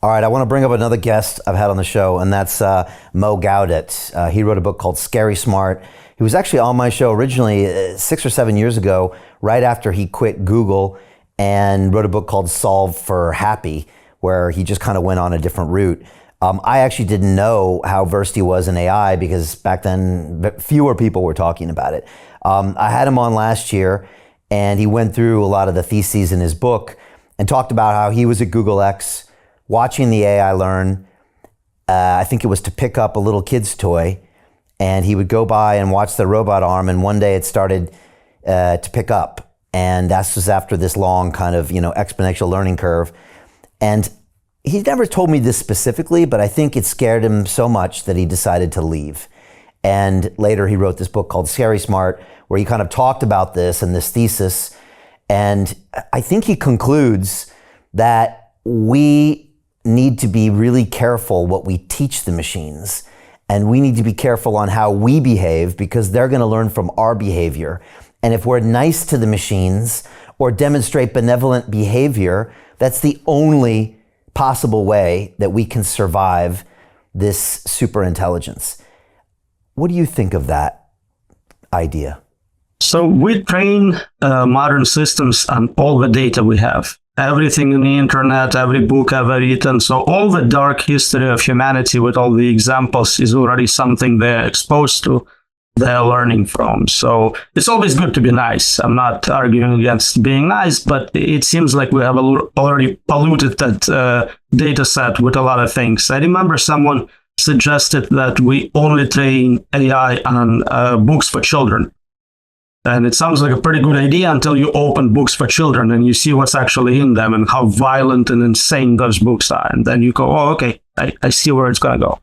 All right, I want to bring up another guest I've had on the show, and that's Mo Gaudet. He wrote a book called Scary Smart. He was actually on my show originally 6 or 7 years ago, right after he quit Google, and wrote a book called Solve for Happy, where he just kind of went on a different route. I actually didn't know how versed he was in AI because back then fewer people were talking about it. I had him on last year, and he went through a lot of the theses in his book and talked about how he was at Google X watching the AI learn. I think it was to pick up a little kid's toy, and he would go by and watch the robot arm, and one day it started to pick up, and that was after this long kind of exponential learning curve. And he never told me this specifically, but I think it scared him so much that he decided to leave. And later he wrote this book called Scary Smart, where he kind of talked about this and this thesis. And I think he concludes that we need to be really careful what we teach the machines. And we need to be careful on how we behave because they're going to learn from our behavior. And if we're nice to the machines or demonstrate benevolent behavior, that's the only possible way that we can survive this super intelligence. What do you think of that idea? So we train modern systems on all the data we have. Everything in the internet, every book I've written. So all the dark history of humanity with all the examples is already something they're exposed to, they're learning from. So it's always good to be nice. I'm not arguing against being nice, but it seems like we have already polluted that data set with a lot of things. I remember someone suggested that we only train AI on books for children. And it sounds like a pretty good idea until you open books for children and you see what's actually in them and how violent and insane those books are. And then you go, oh, okay, I see where it's going to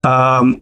go.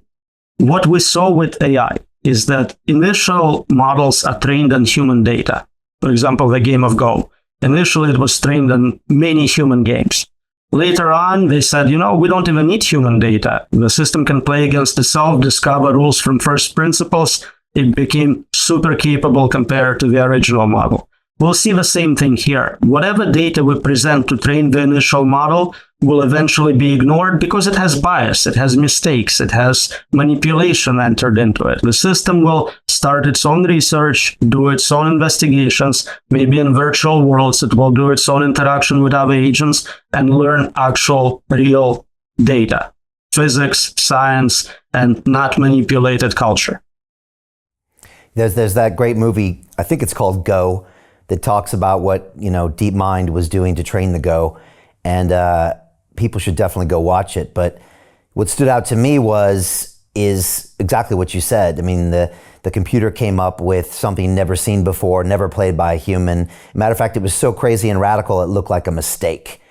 What we saw with AI is that initial models are trained on human data. For example, the game of Go. Initially, it was trained on many human games. Later on, they said, we don't even need human data. The system can play against itself, discover rules from first principles. It became super capable compared to the original model. We'll see the same thing here. Whatever data we present to train the initial model will eventually be ignored because it has bias, it has mistakes, it has manipulation entered into it. The system will start its own research, do its own investigations, maybe in virtual worlds it will do its own interaction with other agents and learn actual real data, physics, science, and not manipulated culture. There's that great movie, I think it's called Go, that talks about what DeepMind was doing to train the Go, and people should definitely go watch it. But what stood out to me is exactly what you said. I mean, the computer came up with something never seen before, never played by a human. Matter of fact, it was so crazy and radical it looked like a mistake.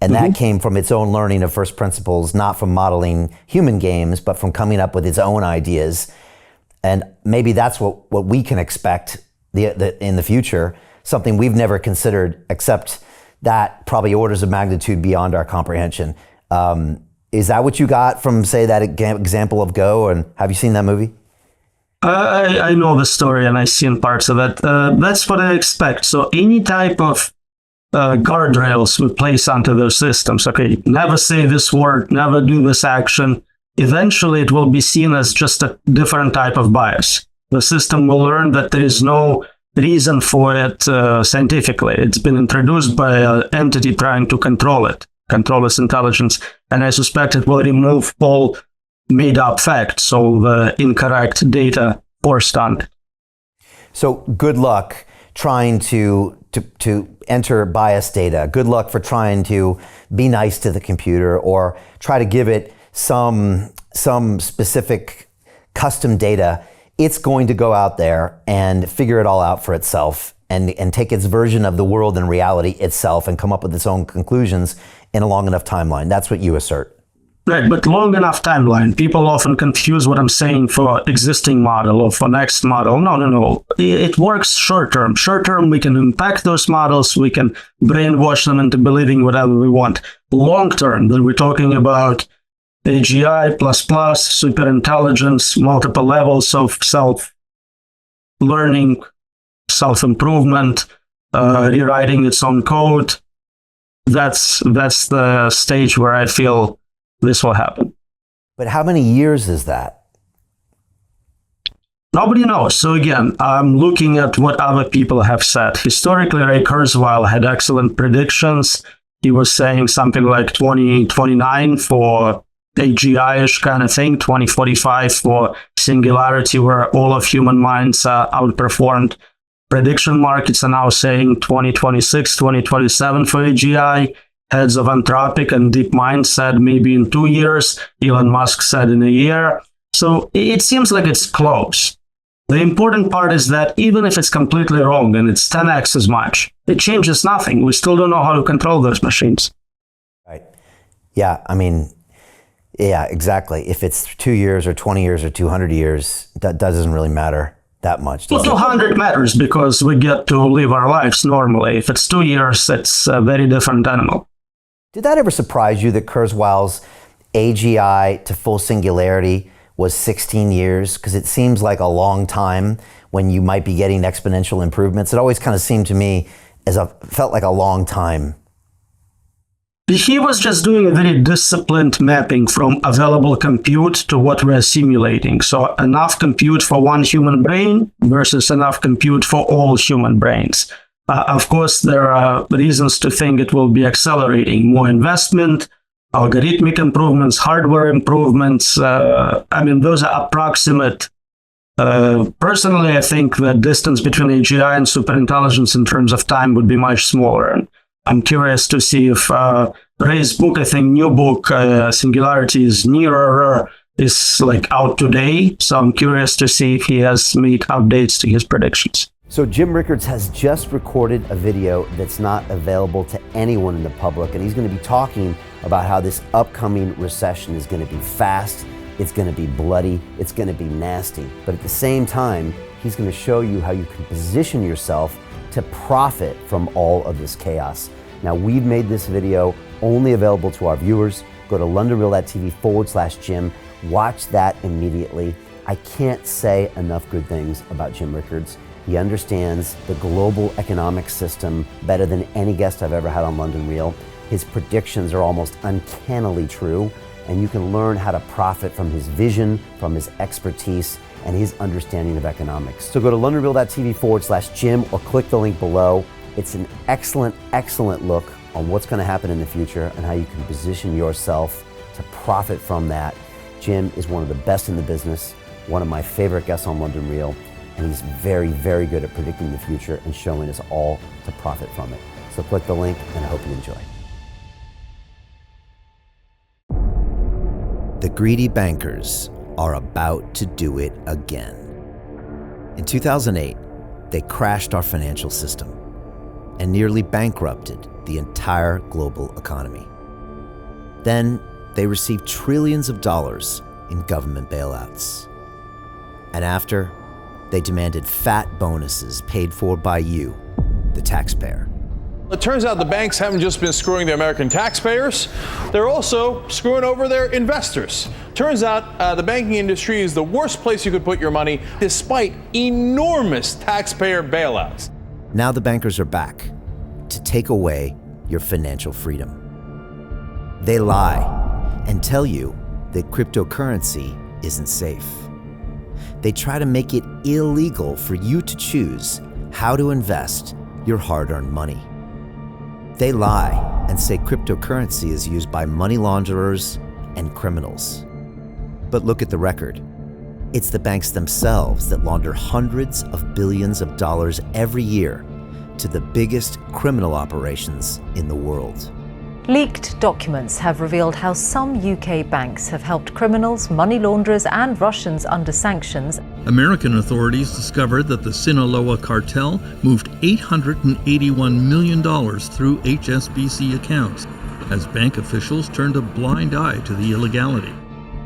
And that came from its own learning of first principles, not from modeling human games, but from coming up with its own ideas. And maybe that's what we can expect in the future, something we've never considered, except that probably orders of magnitude beyond our comprehension. Is that what you got from, say, that example of Go? And have you seen that movie? I know the story and I've seen parts of it. That's what I expect. So any type of guardrails we place onto those systems, okay, never say this word, never do this action, eventually it will be seen as just a different type of bias. The system will learn that there is no reason for it scientifically. It's been introduced by an entity trying to control its intelligence, and I suspect it will remove all made-up facts, so the incorrect data forced on it. So good luck trying to enter biased data. Good luck for trying to be nice to the computer or try to give it some specific custom data. It's going to go out there and figure it all out for itself and take its version of the world and reality itself and come up with its own conclusions in a long enough timeline. That's what you assert. Right, but long enough timeline. People often confuse what I'm saying for existing model or for next model. No. It works short term. Short term, we can impact those models. We can brainwash them into believing whatever we want. Long term, then we're talking about AGI++, super intelligence, multiple levels of self-learning, self-improvement, rewriting its own code. that's the stage where I feel this will happen. But how many years is that? Nobody knows. So again, I'm looking at what other people have said. Historically, Ray Kurzweil had excellent predictions. He was saying something like 2029 for AGI-ish kind of thing, 2045 for singularity, where all of human minds are outperformed. Prediction markets are now saying 2026, 2027 for AGI. Heads of Anthropic and DeepMind said maybe in 2 years. Elon Musk said in a year. So it seems like it's close. The important part is that even if it's completely wrong and it's 10x as much, it changes nothing. We still don't know how to control those machines. Right. Yeah, I mean, yeah, exactly. If it's 2 years or 20 years or 200 years, that doesn't really matter that much. Well, 200 matters because we get to live our lives normally. If it's 2 years, it's a very different animal. Did that ever surprise you that Kurzweil's AGI to full singularity was 16 years? Because it seems like a long time when you might be getting exponential improvements. It always kind of seemed to me felt like a long time. He was just doing a very disciplined mapping from available compute to what we're simulating. So enough compute for one human brain versus enough compute for all human brains. Of course, there are reasons to think it will be accelerating more investment, algorithmic improvements, hardware improvements. I mean, those are approximate. Personally, I think the distance between AGI and superintelligence in terms of time would be much smaller. And I'm curious to see if Ray's book, I think new book, Singularity is Nearer, is like out today. So I'm curious to see if he has made updates to his predictions. So Jim Rickards has just recorded a video that's not available to anyone in the public, and he's going to be talking about how this upcoming recession is going to be fast, it's going to be bloody, it's going to be nasty. But at the same time, he's going to show you how you can position yourself to profit from all of this chaos. Now, we've made this video only available to our viewers. Go to londonreal.tv/Jim. Watch that immediately. I can't say enough good things about Jim Rickards. He understands the global economic system better than any guest I've ever had on London Real. His predictions are almost uncannily true, and you can learn how to profit from his vision, from his expertise, and his understanding of economics. So go to londonreal.tv/Jim or click the link below. It's an excellent, excellent look on what's going to happen in the future and how you can position yourself to profit from that. Jim is one of the best in the business, one of my favorite guests on London Real, and he's very, very good at predicting the future and showing us all to profit from it. So click the link, and I hope you enjoy. The greedy bankers are about to do it again. In 2008, they crashed our financial system and nearly bankrupted the entire global economy. Then they received trillions of dollars in government bailouts. And after, they demanded fat bonuses paid for by you, the taxpayer. It turns out the banks haven't just been screwing the American taxpayers, they're also screwing over their investors. Turns out the banking industry is the worst place you could put your money, despite enormous taxpayer bailouts. Now the bankers are back to take away your financial freedom. They lie and tell you that cryptocurrency isn't safe. They try to make it illegal for you to choose how to invest your hard-earned money. They lie and say cryptocurrency is used by money launderers and criminals. But look at the record. It's the banks themselves that launder hundreds of billions of dollars every year to the biggest criminal operations in the world. Leaked documents have revealed how some UK banks have helped criminals, money launderers and Russians under sanctions. American authorities discovered that the Sinaloa cartel moved $881 million through HSBC accounts as bank officials turned a blind eye to the illegality.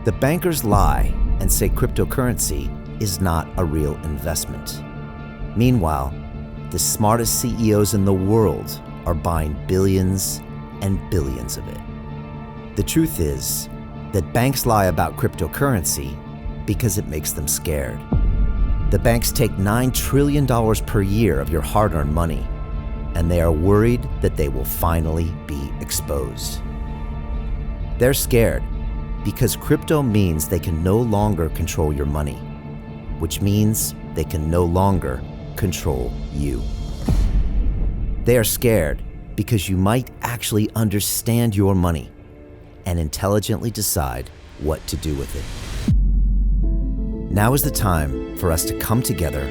The bankers lie and say cryptocurrency is not a real investment. Meanwhile, the smartest CEOs in the world are buying billions and billions of it. The truth is that banks lie about cryptocurrency because it makes them scared. The banks take $9 trillion per year of your hard-earned money, and they are worried that they will finally be exposed. They're scared because crypto means they can no longer control your money, which means they can no longer control you. They are scared because you might actually understand your money and intelligently decide what to do with it. Now is the time for us to come together,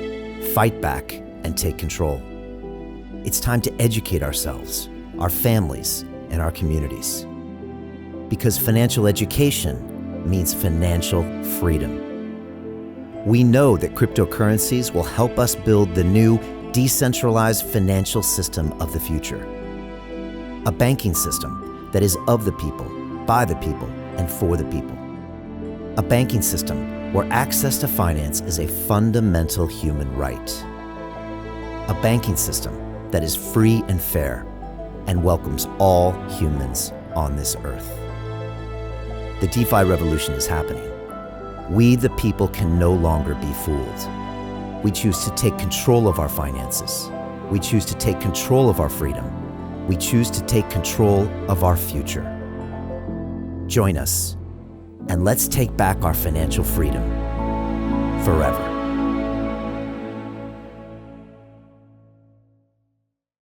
fight back, and take control. It's time to educate ourselves, our families, and our communities. Because financial education means financial freedom. We know that cryptocurrencies will help us build the new decentralized financial system of the future. A banking system that is of the people, by the people, and for the people. A banking system where access to finance is a fundamental human right. A banking system that is free and fair and welcomes all humans on this earth. The DeFi revolution is happening. We, the people, can no longer be fooled. We choose to take control of our finances. We choose to take control of our freedom. We choose to take control of our future. Join us, and let's take back our financial freedom forever.